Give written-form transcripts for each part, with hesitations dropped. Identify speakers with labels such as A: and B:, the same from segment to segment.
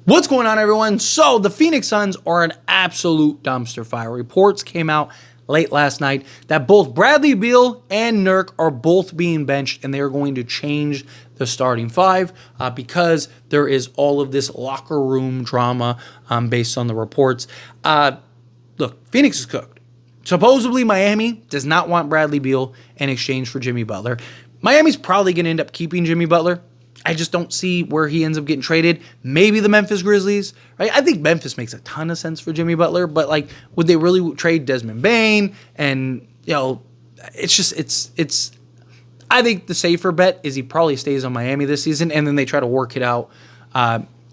A: What's going on, everyone? So the Phoenix Suns are an absolute dumpster fire. Reports came out late last night that both Bradley Beal and Nurk are both being benched, and they are going to change the starting five because there is all of this locker room drama based on the reports. Look, Phoenix is cooked. Supposedly, Miami does not want Bradley Beal in exchange for Jimmy Butler. Miami's probably going to end up keeping Jimmy Butler. I just don't see where he ends up getting traded. Maybe the Memphis Grizzlies, right? I think Memphis makes a ton of sense for Jimmy Butler, but like, would they really trade Desmond Bane? And, you know, it's I think the safer bet is he probably stays on Miami this season, and then they try to work it out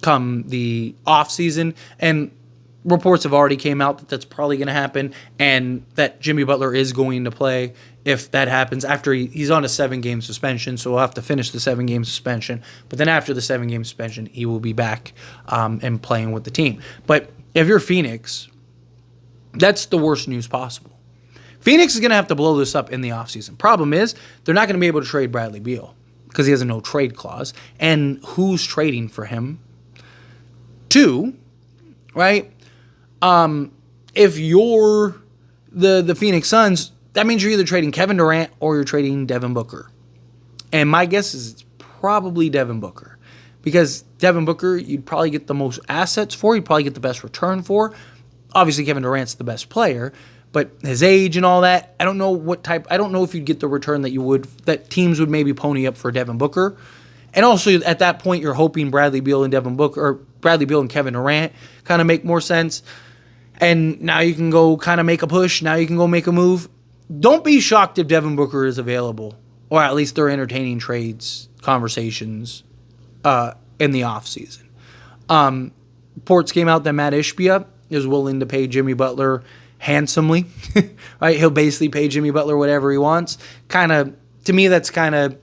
A: come the offseason. And reports have already came out that that's probably going to happen, and that Jimmy Butler is going to play if that happens after he's on a 7-game suspension, so he'll have to finish the 7-game suspension. But then after the 7-game suspension, he will be back and playing with the team. But if you're Phoenix, that's the worst news possible. Phoenix is going to have to blow this up in the offseason. Problem is, they're not going to be able to trade Bradley Beal because he has a no-trade clause. And who's trading for him? 2, right? If you're the Phoenix Suns, that means you're either trading Kevin Durant or you're trading Devin Booker. And my guess is it's probably Devin Booker. Because Devin Booker, you'd probably get the most assets for, you'd probably get the best return for. Obviously, Kevin Durant's the best player, but his age and all that, I don't know if you'd get the return that teams would maybe pony up for Devin Booker. And also, at that point, you're hoping Bradley Beal and Kevin Durant kind of make more sense. And now you can go kind of make a push. Now you can go make a move. Don't be shocked if Devin Booker is available, or at least they're entertaining trades conversations in the offseason. Reports came out that Matt Ishbia is willing to pay Jimmy Butler handsomely. Right? He'll basically pay Jimmy Butler whatever he wants. To me, that's kind of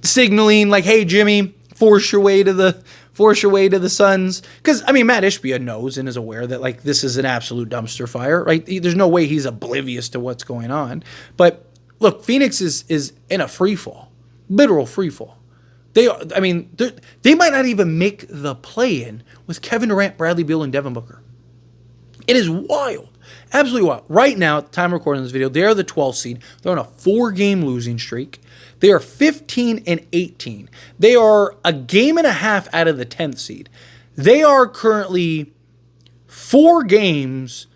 A: signaling like, hey, Jimmy, force your way to the Suns. Because, I mean, Matt Ishbia knows and is aware that, like, this is an absolute dumpster fire, right? There's no way he's oblivious to what's going on. But, look, Phoenix is in a free fall, literal free fall. They might not even make the play-in with Kevin Durant, Bradley Beal, and Devin Booker. It is wild. Absolutely wild. Right now, at the time of recording this video, they are the 12th seed. They're on a 4-game losing streak. They are 15-18. They are a game and a half out of the 10th seed. They are currently 4 games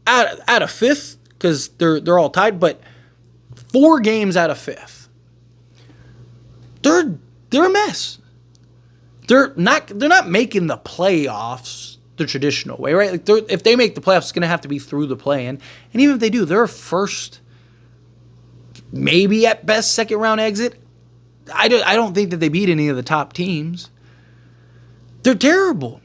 A: out of 5th because they're all tied, but 4 games out of 5th. They're a mess. They're not making the playoffs the traditional way, right? Like if they make the playoffs, it's going to have to be through the play-in. And even if they do, they're a first, maybe at best, second-round exit. I don't think that they beat any of the top teams. They're terrible.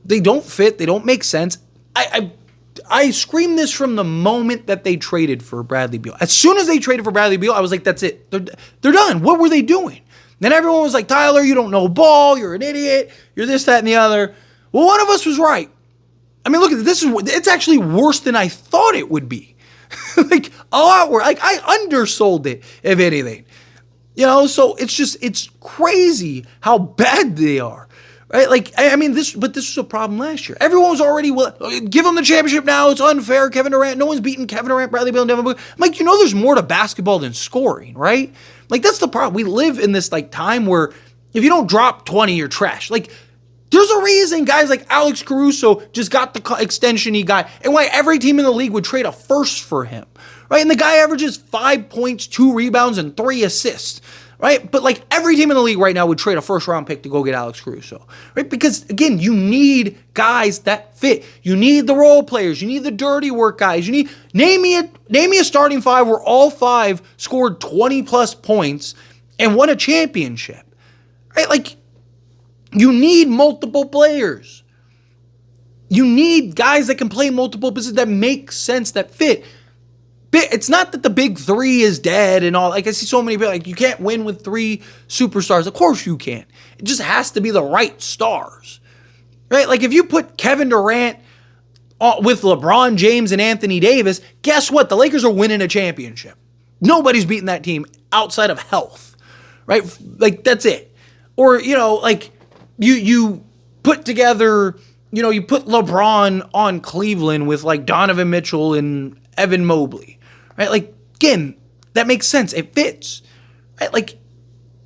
A: They don't fit. They don't make sense. I screamed this from the moment that they traded for Bradley Beal. As soon as they traded for Bradley Beal, I was like, that's it. They're done. What were they doing? Then everyone was like, Tyler, you don't know ball. You're an idiot. You're this, that, and the other. Well, one of us was right. I mean, look at this. It's actually worse than I thought it would be. Like, a lot worse. Like, I undersold it, if anything. You know, so it's crazy how bad they are. Right? Like, I mean, this was a problem last year. Everyone was already, give them the championship now. It's unfair. Kevin Durant, no one's beaten Kevin Durant, Bradley Beal, and Devin Booker. I'm like, there's more to basketball than scoring, right? Like, that's the problem. We live in this, like, time where if you don't drop 20, you're trash. Like, there's a reason guys like Alex Caruso just got the extension he got, and why every team in the league would trade a first for him, right? And the guy averages 5 points, 2 rebounds, and 3 assists, right? But like every team in the league right now would trade a first-round pick to go get Alex Caruso, right? Because again, you need guys that fit. You need the role players. You need the dirty work guys. You need name me a starting 5 where all 5 scored 20+ points and won a championship, right? Like, you need multiple players. You need guys that can play multiple positions that make sense, that fit. It's not that the big 3 is dead and all. Like, I see so many people like, you can't win with 3 superstars. Of course you can. It just has to be the right stars, right? Like, if you put Kevin Durant with LeBron James and Anthony Davis, guess what? The Lakers are winning a championship. Nobody's beating that team outside of health, right? Like, that's it. Or, like, you put together, you put LeBron on Cleveland with like Donovan Mitchell and Evan Mobley, right? Like, again, that makes sense. It fits, right? Like,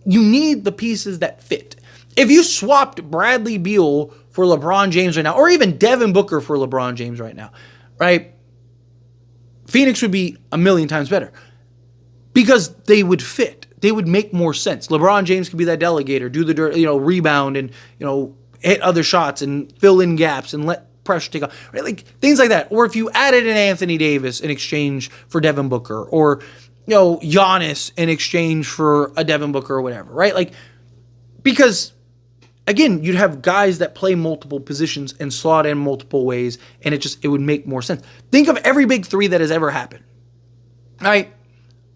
A: you need the pieces that fit. If you swapped Bradley Beal for LeBron James right now, or even Devin Booker for LeBron James right now, right? Phoenix would be a million times better because they would fit. They would make more sense. LeBron James could be that delegator, do the rebound and, hit other shots and fill in gaps and let pressure take off, right? Like things like that. Or if you added an Anthony Davis in exchange for Devin Booker, or Giannis in exchange for a Devin Booker or whatever, right? Like, because again, you'd have guys that play multiple positions and slot in multiple ways, and it would make more sense. Think of every big three that has ever happened. All right,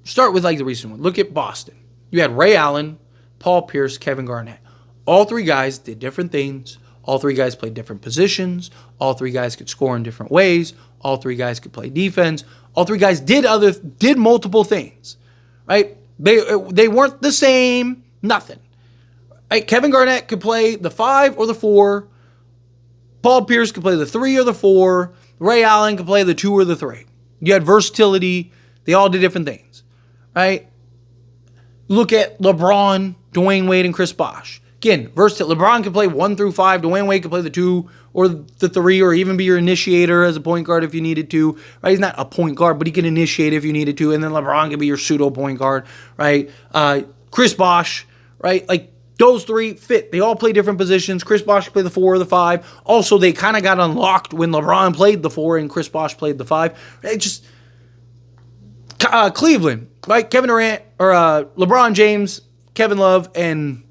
A: start with like the recent one. Look at Boston. You had Ray Allen, Paul Pierce, Kevin Garnett. All three guys did different things. All three guys played different positions. All three guys could score in different ways. All three guys could play defense. All three guys did multiple things, right? They weren't the same, nothing. Right? Kevin Garnett could play the 5 or the 4. Paul Pierce could play the 3 or the 4. Ray Allen could play the 2 or the 3. You had versatility. They all did different things, right? Look at LeBron, Dwayne Wade, and Chris Bosh. Again, versatile. LeBron could play 1 through 5. Dwayne Wade could play the 2 or the 3, or even be your initiator as a point guard if you needed to. Right? He's not a point guard, but he can initiate if you needed to. And then LeBron could be your pseudo point guard. Right? Chris Bosh. Right? Like those three fit. They all play different positions. Chris Bosh could play the 4 or the 5. Also, they kind of got unlocked when LeBron played the 4 and Chris Bosh played the 5. It just Cleveland. Right? Kevin Durant or LeBron James, Kevin Love, and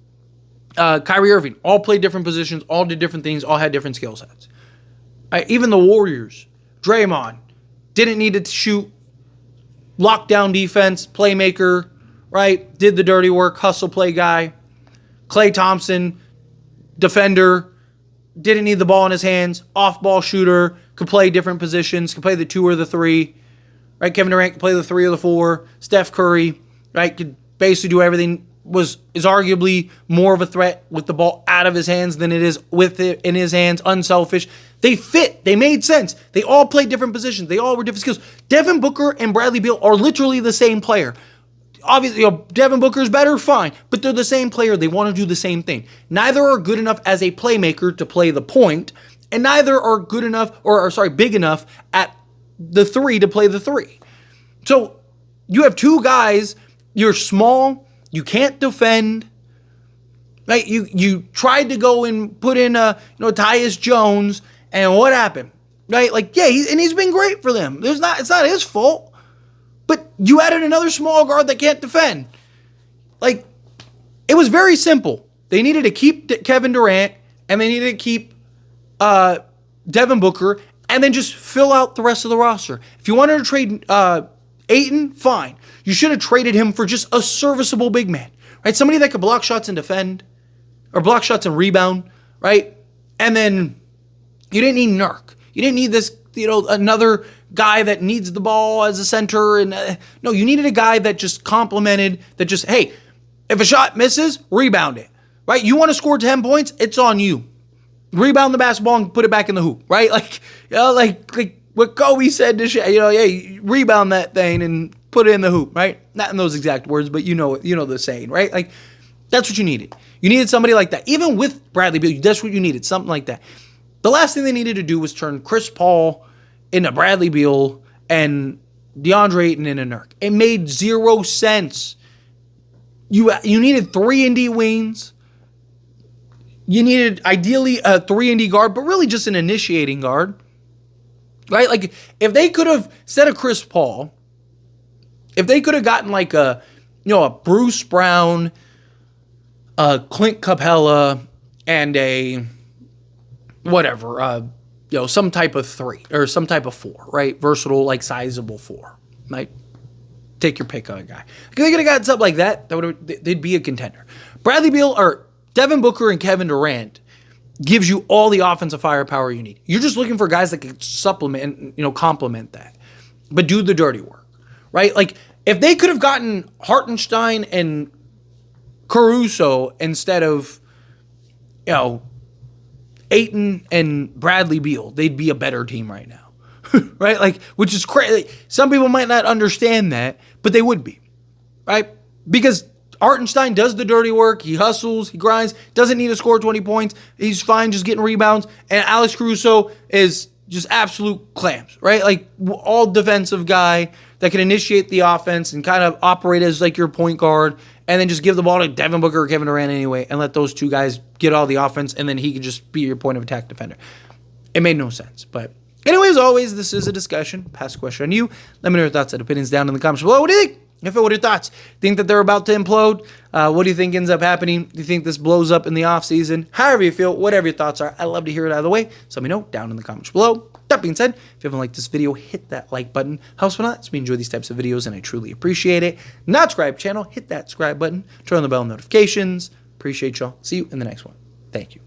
A: Kyrie Irving all played different positions, all did different things, all had different skill sets. Even the Warriors, Draymond, didn't need to shoot, lockdown defense, playmaker, right? Did the dirty work, hustle play guy. Klay Thompson, defender, didn't need the ball in his hands, off-ball shooter, could play different positions, could play the 2 or the 3. Right? Kevin Durant could play the 3 or the 4. Steph Curry, right, could basically do everything. Is arguably more of a threat with the ball out of his hands than it is with it in his hands. Unselfish. They fit. They made sense. They all played different positions. They all were different skills. Devin Booker and Bradley Beal are literally the same player. Obviously, Devin Booker's better, fine, but they're the same player. They want to do the same thing. Neither are good enough as a playmaker to play the point, and neither are good enough, big enough at the 3 to play the 3. So you have two guys. You're small. You can't defend, right? You tried to go and put in Tyus Jones, and what happened, right? Like, yeah, he's been great for them. It's not his fault, but you added another small guard that can't defend. Like, it was very simple. They needed to keep Kevin Durant, and they needed to keep Devin Booker, and then just fill out the rest of the roster. If you wanted to trade Ayton, fine. You should have traded him for just a serviceable big man, right? Somebody that could block shots and defend, or block shots and rebound, right? And then you didn't need Nurk. You didn't need this, another guy that needs the ball as a center. And no, you needed a guy that just complemented, that just, hey, if a shot misses, rebound it, right? You want to score 10 points? It's on you. Rebound the basketball and put it back in the hoop, right? Like what Kobe said to Shaq, hey, rebound that thing and put it in the hoop, right? Not in those exact words, but you know the saying, right? Like, that's what you needed. You needed somebody like that. Even with Bradley Beal, that's what you needed, something like that. The last thing they needed to do was turn Chris Paul into Bradley Beal and DeAndre Ayton into Nurk. It made zero sense. You needed 3 and D wings. You needed, ideally, a 3 and D guard, but really just an initiating guard. Right? Like, if they could have, instead of Chris Paul, if they could have gotten like a Bruce Brown, a Clint Capella, and a whatever, some type of 3 or some type of 4, right? Versatile, like sizable 4, right? Take your pick of a guy. If they could have gotten something like that, they'd be a contender. Bradley Beal or Devin Booker and Kevin Durant gives you all the offensive firepower you need. You're just looking for guys that can supplement and, complement that, but do the dirty work, right? Like, if they could have gotten Hartenstein and Caruso instead of, Ayton and Bradley Beal, they'd be a better team right now. Right? Like, which is crazy. Some people might not understand that, but they would be. Right? Because Hartenstein does the dirty work. He hustles. He grinds. Doesn't need to score 20 points. He's fine just getting rebounds. And Alex Caruso is just absolute clams, right? Like, all defensive guy that can initiate the offense and kind of operate as like your point guard and then just give the ball to Devin Booker or Kevin Durant anyway and let those two guys get all the offense and then he can just be your point of attack defender. It made no sense. But anyway, as always, this is a discussion. Pass a question on you. Let me know your thoughts and opinions down in the comments below. What do you think? What are your thoughts? Think that they're about to implode? What do you think ends up happening? Do you think this blows up in the offseason? However you feel, whatever your thoughts are, I'd love to hear it either way. So let me know down in the comments below. That being said, if you haven't liked this video, hit that like button. Helps me a lot. So we enjoy these types of videos and I truly appreciate it. Not subscribe channel, hit that subscribe button. Turn on the bell notifications. Appreciate y'all. See you in the next one. Thank you.